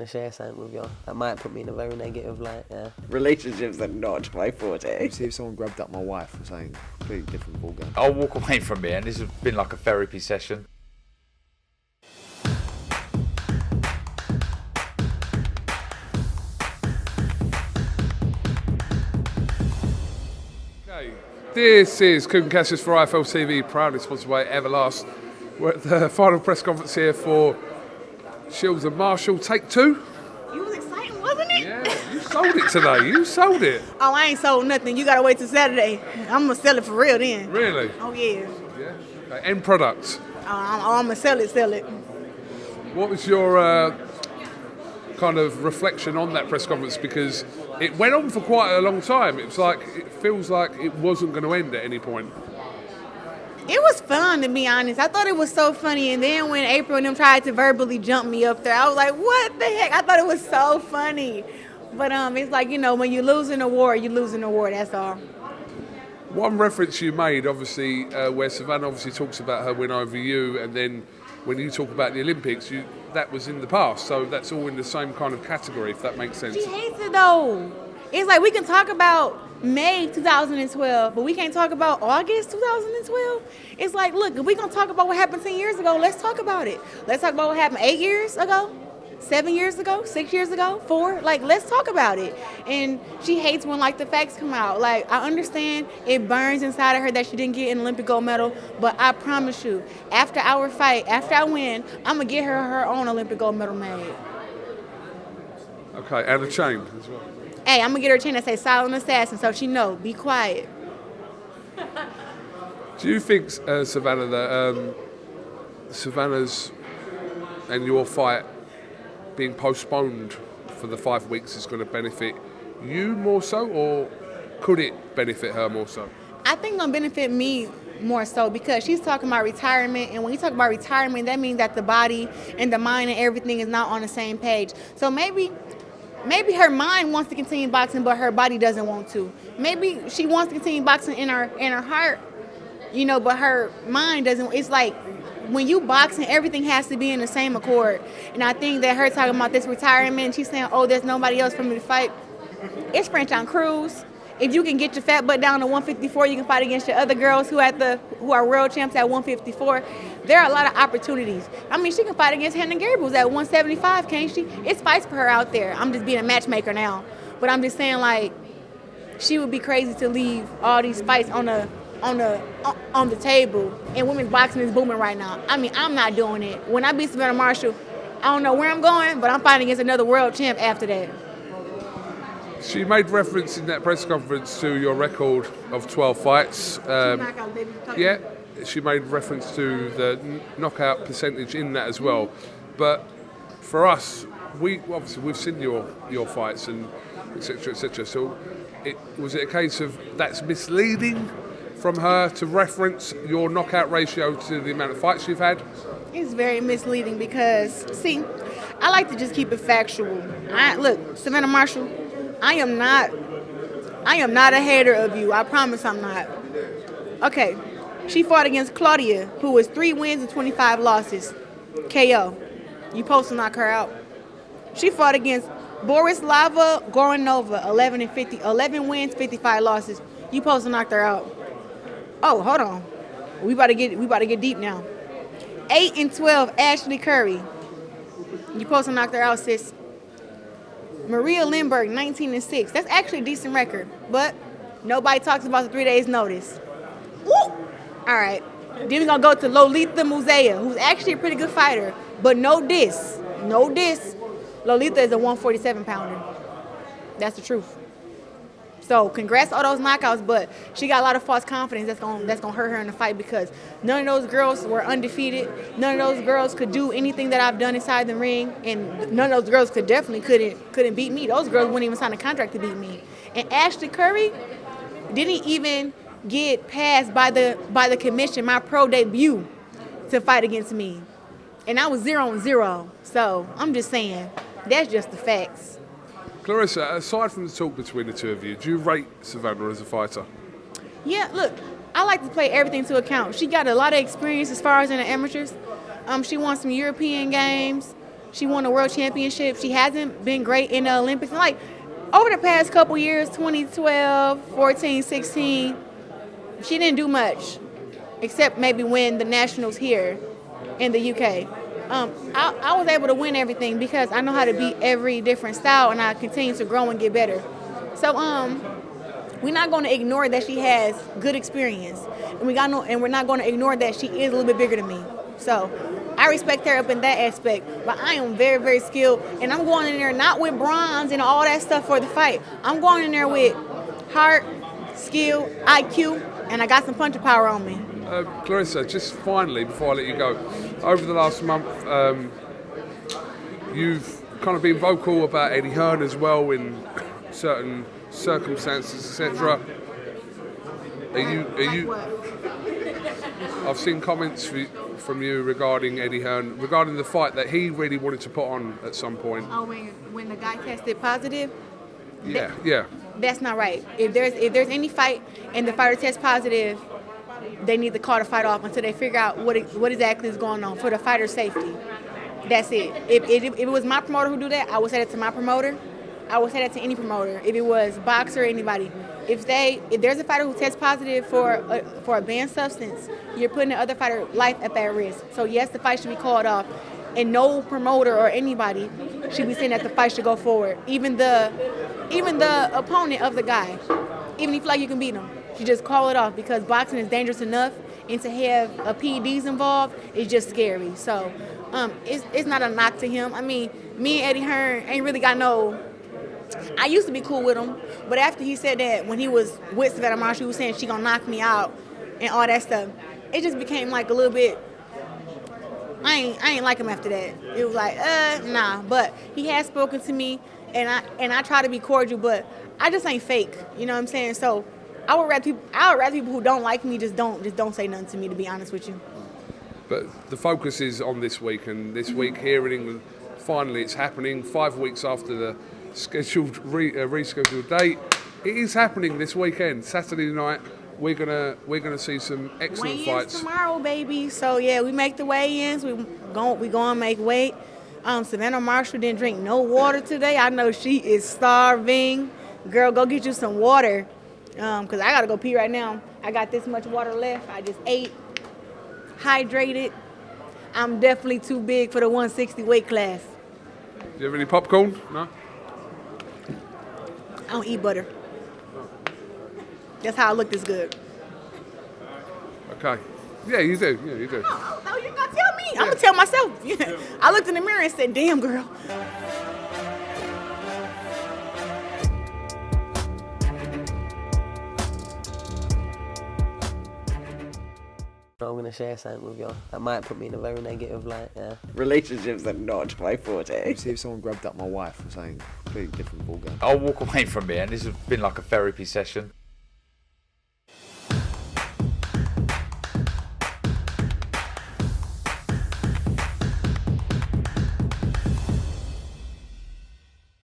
to share something with y'all. That might put me in a very negative light, yeah. Relationships are not my forte. See if someone grabbed up my wife or something completely different ballgame. I'll walk away from it, and this has been like a therapy session. Okay, this is KUGAN CASSIUS for IFL TV, proudly sponsored by Everlast. We're at the final press conference here for Shields and Marshall, take 2. It was exciting, wasn't it? Yeah, you sold it today. You sold it. Oh, I ain't sold nothing. You gotta wait till Saturday. I'm gonna sell it for real then. Really? Oh yeah. Yeah. Okay. End product. I'm gonna sell it. What was your kind of reflection on that press conference? Because it went on for quite a long time. It feels like it wasn't going to end at any point. It was fun, to be honest. I thought it was so funny, and then when April and them tried to verbally jump me up there, I was like, what the heck? I thought it was so funny. But it's like, you know, when you lose an award, you lose an award, that's all. One reference you made, obviously, where Savannah obviously talks about her win over you, and then when you talk about the Olympics, that was in the past, so that's all in the same kind of category, if that makes sense. She hates it, though. It's like we can talk about May 2012, but we can't talk about August 2012. It's like, look, if we're going to talk about what happened 10 years ago, let's talk about it. Let's talk about what happened 8 years ago, 7 years ago, 6 years ago, 4. Like, let's talk about it. And she hates when, like, the facts come out. Like, I understand it burns inside of her that she didn't get an Olympic gold medal, but I promise you, after our fight, after I win, I'm going to get her own Olympic gold medal made. Okay, and a chain as well. Hey, I'm going to get her a chain that says Silent Assassin, so she know, be quiet. Do you think, Savannah, that Savannah's and your fight being postponed for the 5 weeks is going to benefit you more so, or could it benefit her more so? I think it's going to benefit me more so because she's talking about retirement, and when you talk about retirement, that means that the body and the mind and everything is not on the same page. So maybe her mind wants to continue boxing, but her body doesn't want to. Maybe she wants to continue boxing in her heart, you know, but her mind doesn't. It's like when you boxing, everything has to be in the same accord. And I think that her talking about this retirement, she's saying, oh, there's nobody else for me to fight. It's French on Cruz. If you can get your fat butt down to 154, you can fight against your other girls who are world champs at 154. There are a lot of opportunities. I mean, she can fight against Hannah Gabriels at 175, can't she? It's fights for her out there. I'm just being a matchmaker now. But I'm just saying, like, she would be crazy to leave all these fights on the table. And women's boxing is booming right now. I mean, I'm not doing it. When I beat Savannah Marshall, I don't know where I'm going, but I'm fighting against another world champ after that. She made reference in that press conference to your record of 12 fights. Yeah, she made reference to the knockout percentage in that as well. But for us, we've seen your fights and etc. etc. So was it a case of that's misleading from her to reference your knockout ratio to the amount of fights you've had? It's very misleading because, see, I like to just keep it factual. Look, Savannah Marshall, I am not a hater of you. I promise I'm not. Okay, she fought against Claudia, who was 3 wins and 25 losses. KO. You supposed to knock her out. She fought against Borislava Goranova, 11 wins, 55 losses. You supposed to knock her out. Oh, hold on. We about to get deep now. 8 and 12, Ashley Curry. You supposed to knock her out, sis. Maria Lindbergh, 19 and 6. That's actually a decent record, but nobody talks about the 3 days notice. Woo! All right. Then we're gonna go to Lolita Musea, who's actually a pretty good fighter, but no diss. Lolita is a 147 pounder. That's the truth. So congrats all those knockouts, but she got a lot of false confidence that's gonna hurt her in the fight because none of those girls were undefeated. None of those girls could do anything that I've done inside the ring, and none of those girls couldn't beat me. Those girls wouldn't even sign a contract to beat me. And Ashley Curry didn't even get passed by the commission, my pro debut, to fight against me. And I was 0-0. So I'm just saying, that's just the facts. Claressa, aside from the talk between the two of you, do you rate Savannah as a fighter? Yeah, look, I like to play everything to account. She got a lot of experience as far as in the amateurs. She won some European games. She won a world championship. She hasn't been great in the Olympics. And like over the past couple years, 2012, 14, 16, she didn't do much except maybe win the nationals here in the UK. I was able to win everything because I know how to beat every different style, and I continue to grow and get better. So we're not going to ignore that she has good experience, and we're not going to ignore that she is a little bit bigger than me. So I respect her up in that aspect, but I am very, very skilled, and I'm going in there not with bronze and all that stuff for the fight. I'm going in there with heart, skill, IQ, and I got some punching power on me. Claressa, just finally, before I let you go, over the last month, you've kind of been vocal about Eddie Hearn as well in certain circumstances, etc. Are you? I've seen comments from you regarding Eddie Hearn, regarding the fight that he really wanted to put on at some point. Oh, when the guy tested positive? Yeah. That's not right. If there's any fight and the fighter tests positive, they need to call the fight off until they figure out what exactly is going on for the fighter's safety. That's it. If it was my promoter who do that, I would say that to my promoter. I would say that to any promoter. If it was boxer or anybody, if there's a fighter who tests positive for a banned substance, you're putting the other fighter's life at that risk. So yes, the fight should be called off, and no promoter or anybody should be saying that the fight should go forward. Even the opponent of the guy, even if you feel like you can beat him, you just call it off because boxing is dangerous enough, and to have PEDs involved is just scary. So it's not a knock to him. I mean, me and Eddie Hearn ain't really got no. I used to be cool with him, but after he said that when he was with Savannah Marshall, he was saying she gonna knock me out and all that stuff, it just became like a little bit. I ain't like him after that. It was like, nah. But he has spoken to me, and I try to be cordial, but I just ain't fake. You know what I'm saying? So I would rather people who don't like me just don't say nothing to me, to be honest with you. But the focus is on this week, and this week here in England, finally it's happening 5 weeks after the scheduled rescheduled date. It is happening this weekend, Saturday night. We're gonna see some excellent Weigh-ins fights tomorrow, baby. So yeah, we make the weigh-ins. We gonna make weight. Savannah Marshall didn't drink no water today. I know she is starving. Girl, go get you some water. Cause I gotta go pee right now. I got this much water left. I just ate, hydrated. I'm definitely too big for the 160 weight class. Do you have any popcorn? No? I don't eat butter. That's how I look this good. Okay. Yeah, you do. Yeah, you do. No, you're gonna tell me. I'm gonna tell myself. Yeah. I looked in the mirror and said, damn, girl. I'm going to share something with you that might put me in a very negative light, yeah. Relationships are not my forte. See if someone grabbed up my wife or something. Completely different ballgame. I'll walk away from it, and this has been like a therapy session.